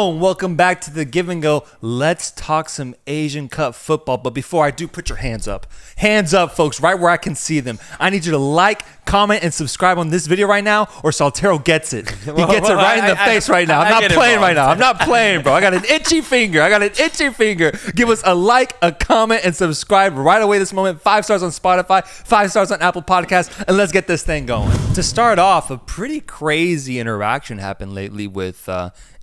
Hello and welcome back to the Give and Go. Let's talk some Asian Cup football. But before I do, put your hands up. Hands up, folks, right where I can see them. I need you to like, comment, and subscribe on this video right now, or Soltero gets it. He gets it right in the face right now. I'm not playing right now. I'm not playing, bro. I got an itchy finger. Give us a like, a comment, and subscribe right away this moment. 5 stars on Spotify, 5 stars on Apple Podcasts, and let's get this thing going. To start off, a pretty crazy interaction happened lately with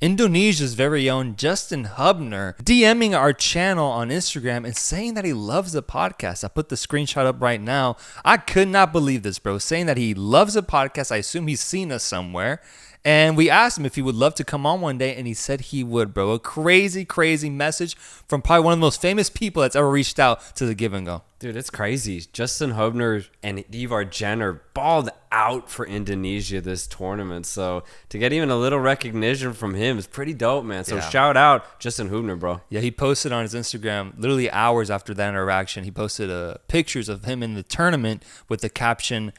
Indonesia's very own Justin Hubner DMing our channel on Instagram and saying that he loves the podcast. I put the screenshot up right now. I could not believe this, bro. Saying that he loves the podcast. I assume he's seen us somewhere. And we asked him if he would love to come on one day, and he said he would, bro. A crazy, crazy message from probably one of the most famous people that's ever reached out to the Give and Go. Dude, it's crazy. Justin Hubner and Ivar Jenner balled out for Indonesia this tournament. So to get even a little recognition from him is pretty dope, man. So shout out Justin Hubner, bro. Yeah, he posted on his Instagram literally hours after that interaction. He posted pictures of him in the tournament with the caption,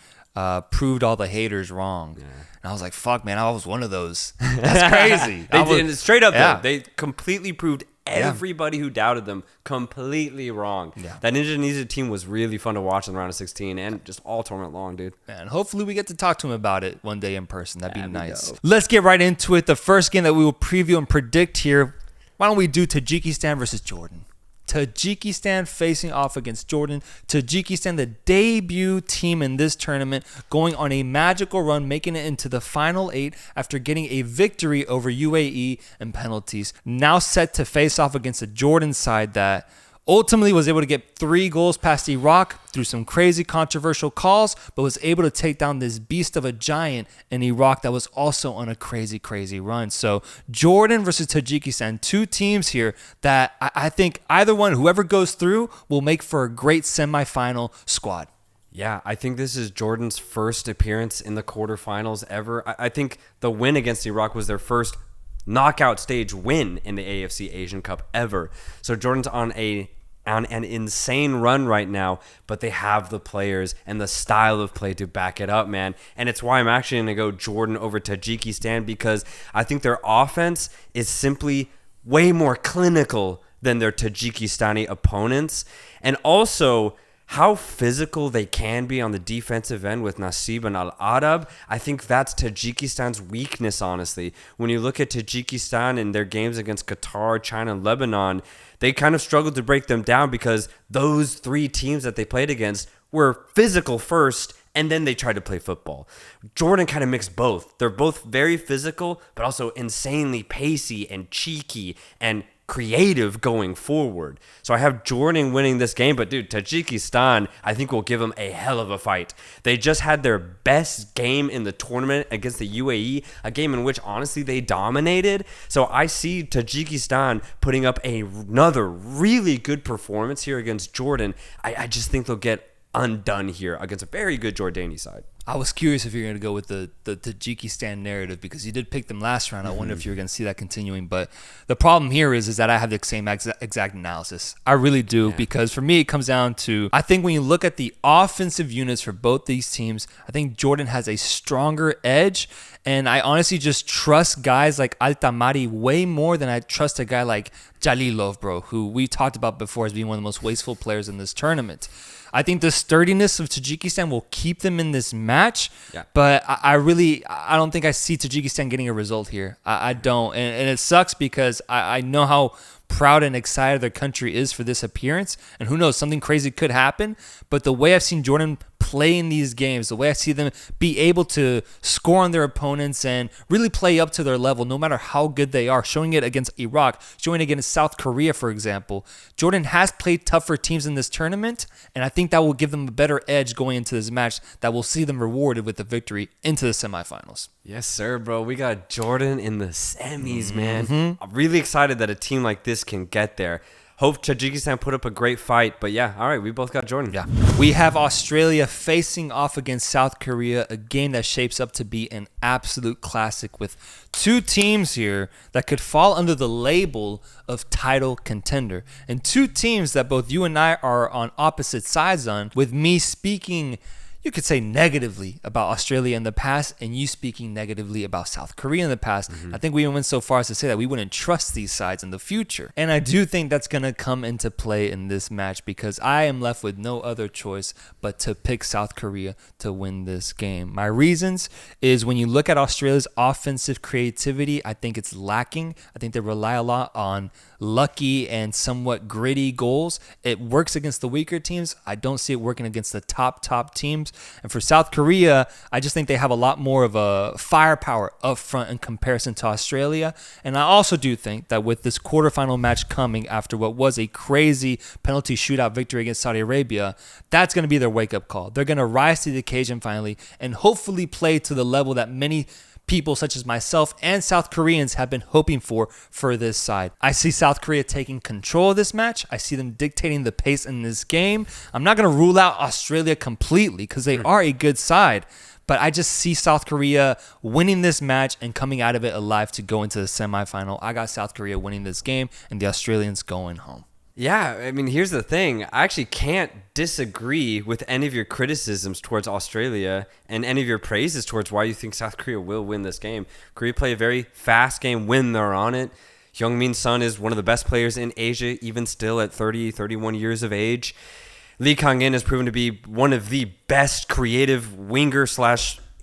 proved all the haters wrong. Yeah. And I was like, fuck, man, I was one of those. That's crazy. Straight up, though, they completely proved everybody who doubted them completely wrong. Yeah. That Indonesia team was really fun to watch in the round of 16 and just all tournament long, dude. And hopefully we get to talk to him about it one day in person. That'd be nice. Let's get right into it. The first game that we will preview and predict here, why don't we do Tajikistan versus Jordan? Tajikistan facing off against Jordan. Tajikistan, the debut team in this tournament, going on a magical run, making it into the final 8 after getting a victory over UAE and penalties. Now set to face off against a Jordan side that ultimately was able to get 3 goals past Iraq through some crazy controversial calls, but was able to take down this beast of a giant in Iraq that was also on a crazy, crazy run. So Jordan versus Tajikistan, 2 teams here that I think either one, whoever goes through, will make for a great semifinal squad. Yeah, I think this is Jordan's first appearance in the quarterfinals ever. I think the win against Iraq was their first knockout stage win in the AFC Asian Cup ever. So Jordan's on an insane run right now, but they have the players and the style of play to back it up, man. And it's why I'm actually going to go Jordan over Tajikistan, because I think their offense is simply way more clinical than their Tajikistani opponents. And also how physical they can be on the defensive end with Nasib and Al-Adab. I think that's Tajikistan's weakness, honestly. When you look at Tajikistan in their games against Qatar, China, and Lebanon, they kind of struggled to break them down because those 3 teams that they played against were physical first, and then they tried to play football. Jordan kind of mixed both. They're both very physical, but also insanely pacey and cheeky and creative going forward. So I have Jordan winning this game, but dude, Tajikistan, I think will give them a hell of a fight. They just had their best game in the tournament against the UAE, a game in which honestly they dominated. So I see Tajikistan putting up another really good performance here against Jordan. I just think they'll get undone here against a very good Jordani side. I was curious if you're going to go with the Tajikistan narrative because you did pick them last round. I wonder if you're going to see that continuing. But the problem here is that I have the same exact analysis. I really do, because for me, it comes down to, I think when you look at the offensive units for both these teams, I think Jordan has a stronger edge. And I honestly just trust guys like Altamari way more than I trust a guy like Jalilov, bro, who we talked about before as being one of the most wasteful players in this tournament. I think the sturdiness of Tajikistan will keep them in this match, but I don't think I see Tajikistan getting a result here. I don't, and it sucks because I know how proud and excited their country is for this appearance, and who knows, something crazy could happen. But the way I've seen Jordan play in these games, the way I see them be able to score on their opponents and really play up to their level, no matter how good they are, showing it against Iraq, showing it against South Korea, for example. Jordan has played tougher teams in this tournament, and I think that will give them a better edge going into this match that will see them rewarded with the victory into the semifinals. Yes, sir, bro. We got Jordan in the semis, man. I'm really excited that a team like this can get there. Hope Tajikistan put up a great fight. But yeah, all right, we both got Jordan. Yeah. We have Australia facing off against South Korea, a game that shapes up to be an absolute classic with 2 teams here that could fall under the label of title contender. And 2 teams that both you and I are on opposite sides on, with me speaking you could say negatively about Australia in the past and you speaking negatively about South Korea in the past. I think we even went so far as to say that we wouldn't trust these sides in the future. And I do think that's going to come into play in this match because I am left with no other choice but to pick South Korea to win this game. My reasons is when you look at Australia's offensive creativity, I think it's lacking. I think they rely a lot on lucky and somewhat gritty goals. It works against the weaker teams. I don't see it working against the top teams. And for South Korea, I just think they have a lot more of a firepower up front in comparison to Australia. And I also do think that with this quarterfinal match coming after what was a crazy penalty shootout victory against Saudi Arabia, that's going to be their wake-up call. They're going to rise to the occasion finally and hopefully play to the level that many people such as myself and South Koreans have been hoping for this side. I see South Korea taking control of this match. I see them dictating the pace in this game. I'm not going to rule out Australia completely because they are a good side, but I just see South Korea winning this match and coming out of it alive to go into the semifinal. I got South Korea winning this game and the Australians going home. Yeah, I mean, here's the thing. I actually can't disagree with any of your criticisms towards Australia and any of your praises towards why you think South Korea will win this game. Korea play a very fast game when they're on it. Heung-min Son is one of the best players in Asia, even still at 30, 31 years of age. Lee Kang-in has proven to be one of the best creative winger /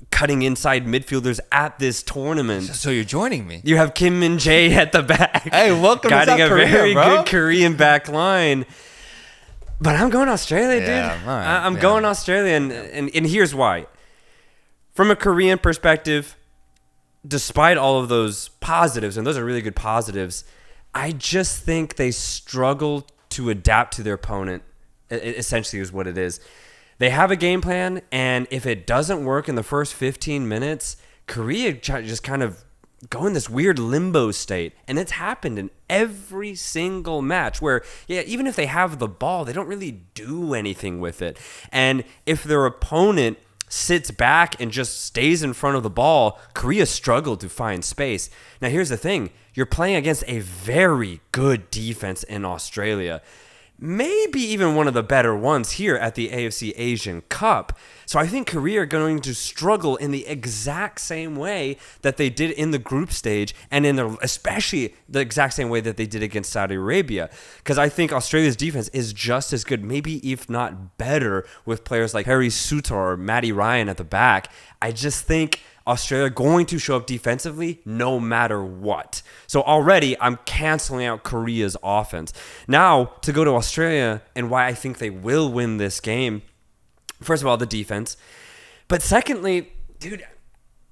cutting inside midfielders at this tournament. So you're joining me. You have Kim Min-jae at the back. Hey, welcome to South Korea, guiding a very bro. good Korean back line. But I'm going Australia, dude. Yeah, all right, I'm going Australia, and here's why. From a Korean perspective, despite all of those positives, and those are really good positives, I just think they struggle to adapt to their opponent, essentially is what it is. They have a game plan, and if it doesn't work in the first 15 minutes, Korea just kind of go in this weird limbo state. And it's happened in every single match where, yeah, even if they have the ball, they don't really do anything with it. And if their opponent sits back and just stays in front of the ball, Korea struggled to find space. Now, here's the thing. You're playing against a very good defense in Australia. Maybe even one of the better ones here at the AFC Asian Cup. So I think Korea are going to struggle in the exact same way that they did in the group stage and especially the exact same way that they did against Saudi Arabia. Because I think Australia's defense is just as good, maybe if not better, with players like Harry Suter or Matty Ryan at the back. I just think Australia going to show up defensively no matter what. So already I'm canceling out Korea's offense. Now to go to Australia and why I think they will win this game. First of all, the defense. But secondly, dude,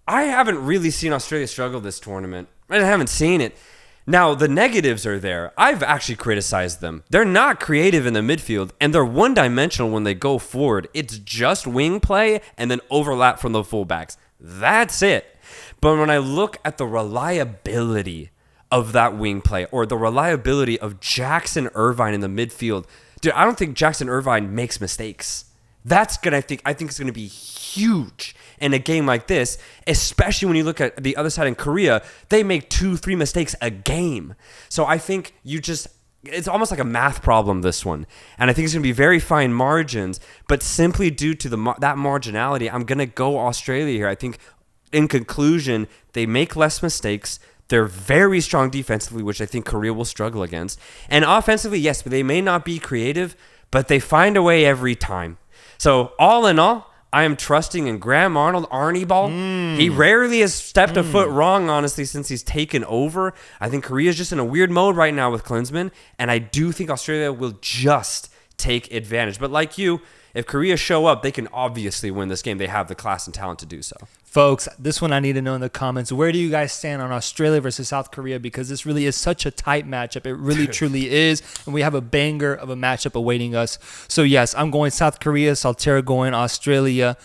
I haven't really seen Australia struggle this tournament. I haven't seen it. Now, the negatives are there. I've actually criticized them. They're not creative in the midfield, and they're one-dimensional when they go forward. It's just wing play and then overlap from the fullbacks. That's it. But when I look at the reliability of that wing play or the reliability of Jackson Irvine in the midfield, dude, I don't think Jackson Irvine makes mistakes. That's I think it's going to be huge in a game like this, especially when you look at the other side in Korea. They make 2-3 mistakes a game. So I think it's almost like a math problem, this one. And I think it's going to be very fine margins, but simply due to that marginality, I'm going to go Australia here. I think in conclusion, they make less mistakes. They're very strong defensively, which I think Korea will struggle against. And offensively, yes, but they may not be creative, but they find a way every time. So all in all, I am trusting in Graham Arnold, Arnie Ball. He rarely has stepped a foot wrong, honestly, since he's taken over. I think Korea's just in a weird mode right now with Klinsmann, and I do think Australia will just take advantage. But like you, if Korea show up, they can obviously win this game. They have the class and talent to do so. Folks, this one I need to know in the comments. Where do you guys stand on Australia versus South Korea? Because this really is such a tight matchup. It really, truly is. And we have a banger of a matchup awaiting us. So, yes, I'm going South Korea. Soltero going Australia.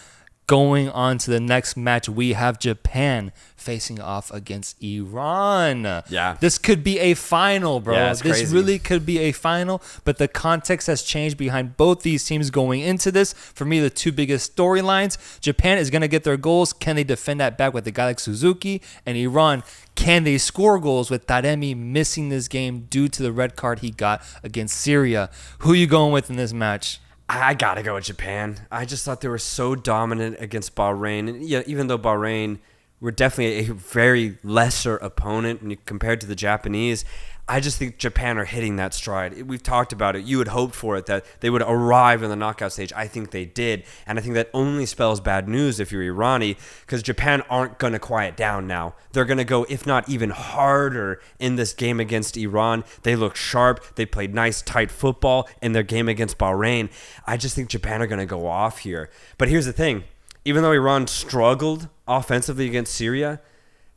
Going on to the next match, we have Japan facing off against Iran. Yeah. This could be a final, bro. Yeah, it's this crazy. really could be a final, but the context has changed behind both these teams going into this. For me, the two biggest storylines, Japan is going to get their goals. Can they defend that back with a guy like Suzuki? And Iran, can they score goals with Taremi missing this game due to the red card he got against Syria? Who are you going with in this match? I gotta go with Japan. I just thought they were so dominant against Bahrain. And yeah, even though Bahrain were definitely a very lesser opponent when you compared to the Japanese, I just think Japan are hitting that stride. We've talked about it. You had hoped for it, that they would arrive in the knockout stage. I think they did. And I think that only spells bad news if you're Irani, because Japan aren't going to quiet down now. They're going to go, if not even harder, in this game against Iran. They look sharp. They played nice, tight football in their game against Bahrain. I just think Japan are going to go off here. But here's the thing. Even though Iran struggled offensively against Syria,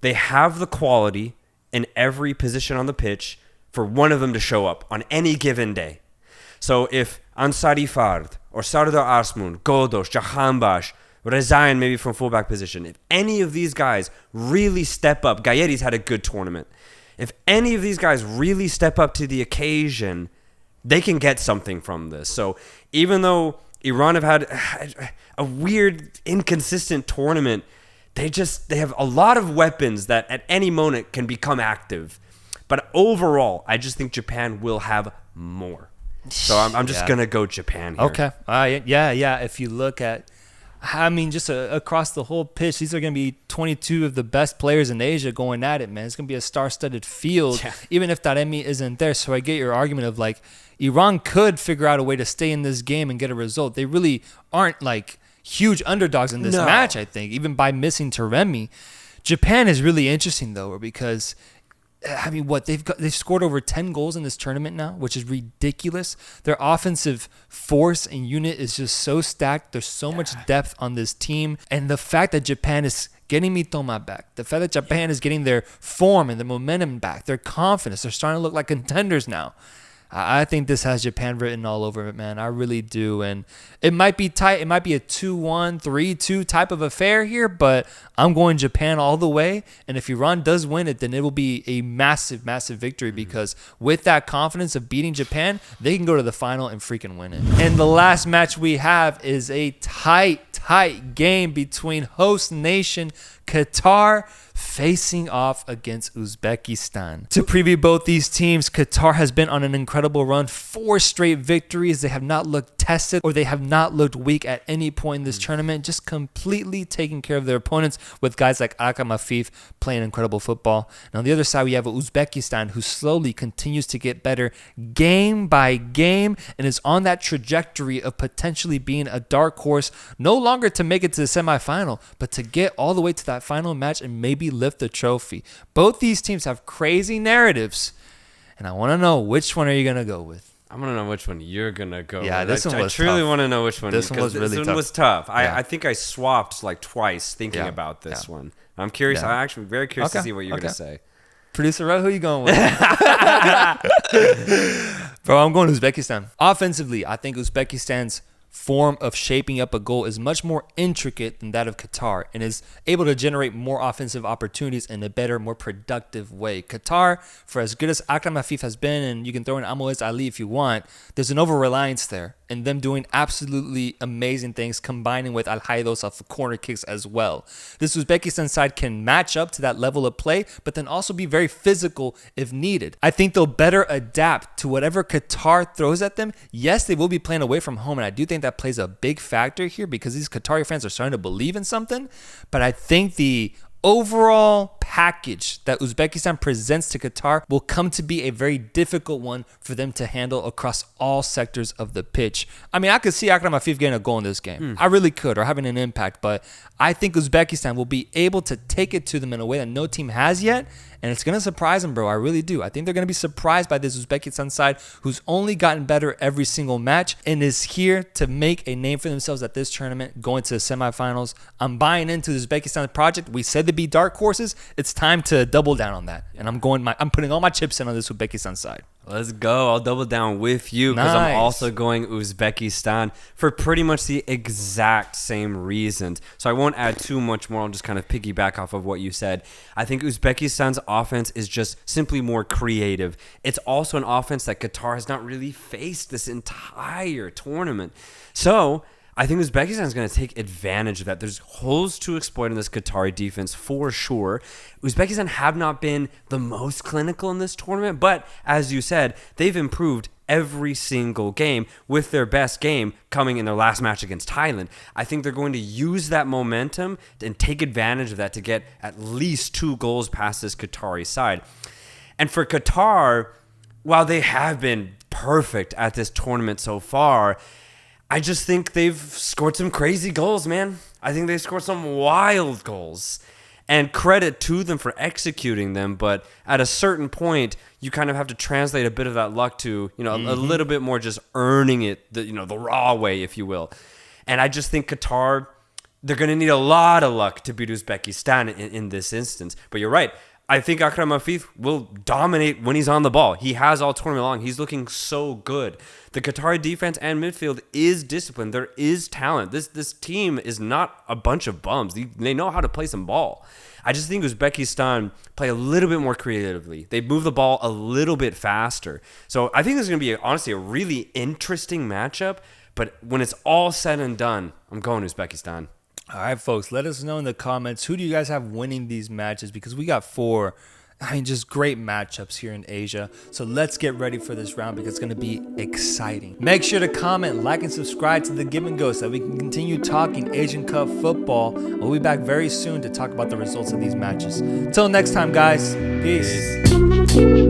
they have the quality in every position on the pitch for one of them to show up on any given day. So if Ansari Fard or Sardar Asmun, Godos, Jahanbash, Rezayan maybe from fullback position, if any of these guys really step up, Gayeri's had a good tournament. If any of these guys really step up to the occasion, they can get something from this. So even though Iran have had a weird, inconsistent tournament, they have a lot of weapons that at any moment can become active. But overall, I just think Japan will have more. So I'm just going to go Japan here. Okay. Yeah. If you look at, just across the whole pitch, these are going to be 22 of the best players in Asia going at it, man. It's going to be a star-studded field, even if Taremi isn't there. So I get your argument of, like, Iran could figure out a way to stay in this game and get a result. They really aren't, like, huge underdogs in this match, I think, even by missing Taremi. Japan is really interesting, though, because they've scored over 10 goals in this tournament now, which is ridiculous. Their offensive force and unit is just so stacked. There's so much depth on this team. And the fact that Japan is getting Mitoma back, the fact that Japan is getting their form and their momentum back, their confidence, they're starting to look like contenders now. I think this has Japan written all over it, man. I really do. And it might be tight. It might be a 2-1, 3-2 type of affair here, but I'm going Japan all the way. And if Iran does win it, then it will be a massive, massive victory because with that confidence of beating Japan, they can go to the final and freaking win it. And the last match we have is a tight game between host nation Qatar facing off against Uzbekistan. To preview both these teams, Qatar has been on an incredible run, 4 straight victories. They have not looked tested or they have not looked weak at any point in this tournament, just completely taking care of their opponents with guys like Akram Afif playing incredible football. And on the other side, we have Uzbekistan, who slowly continues to get better game by game and is on that trajectory of potentially being a dark horse, no longer to make it to the semifinal, but to get all the way to that final match and maybe lift the trophy. Both these teams have crazy narratives, and I want to know, which one are you going to go with? I want to know which one you're going to go with. This one was I truly tough. want to know which one. This one was really tough. This one was tough. I think I swapped like twice thinking about this one. I'm curious. I'm actually very curious to see what you're going to say. Producer Ro, who are you going with? Bro, I'm going Uzbekistan. Offensively, I think Uzbekistan's form of shaping up a goal is much more intricate than that of Qatar and is able to generate more offensive opportunities in a better, more productive way. Qatar, for as good as Akram Afif has been, and you can throw in Amoez Ali if you want, there's an over-reliance there and them doing absolutely amazing things, combining with Al-Haidos off the corner kicks as well. This Uzbekistan side can match up to that level of play, but then also be very physical if needed. I think they'll better adapt to whatever Qatar throws at them. Yes, they will be playing away from home, and I do think that plays a big factor here because these Qatari fans are starting to believe in something. But I think the overall package that Uzbekistan presents to Qatar will come to be a very difficult one for them to handle across all sectors of the pitch. I mean, I could see Akram Afif getting a goal in this game. I really could, or having an impact. But I think Uzbekistan will be able to take it to them in a way that no team has yet. And it's going to surprise them, bro. I really do. I think they're going to be surprised by this Uzbekistan side who's only gotten better every single match and is here to make a name for themselves at this tournament, going to the semifinals. I'm buying into the Uzbekistan project. We said to be dark horses. It's time to double down on that. And I'm putting all my chips in on this Uzbekistan side. Let's go. I'll double down with you because I'm also going Uzbekistan for pretty much the exact same reasons. So I won't add too much more. I'll just kind of piggyback off of what you said. I think Uzbekistan's offense is just simply more creative. It's also an offense that Qatar has not really faced this entire tournament. So I think Uzbekistan is going to take advantage of that. There's holes to exploit in this Qatari defense for sure. Uzbekistan have not been the most clinical in this tournament, but as you said, they've improved every single game, with their best game coming in their last match against Thailand. I think they're going to use that momentum and take advantage of that to get at least 2 goals past this Qatari side. And for Qatar, while they have been perfect at this tournament so far, I just think they've scored some crazy goals, man. I think they've scored some wild goals. And credit to them for executing them, but at a certain point, you kind of have to translate a bit of that luck to, a little bit more just earning it, the raw way, if you will. And I just think Qatar, they're going to need a lot of luck to beat Uzbekistan in this instance. But you're right. I think Akram Afif will dominate when he's on the ball. He has all tournament long. He's looking so good. The Qatari defense and midfield is disciplined. There is talent. This team is not a bunch of bums. They know how to play some ball. I just think Uzbekistan play a little bit more creatively. They move the ball a little bit faster. So I think this is going to be, honestly, a really interesting matchup. But when it's all said and done, I'm going Uzbekistan. All right, folks, let us know in the comments, who do you guys have winning these matches? Because we got 4, just great matchups here in Asia. So let's get ready for this round because it's going to be exciting. Make sure to comment, like, and subscribe to The Give and Go so that we can continue talking Asian Cup football. We'll be back very soon to talk about the results of these matches. Until next time, guys. Peace.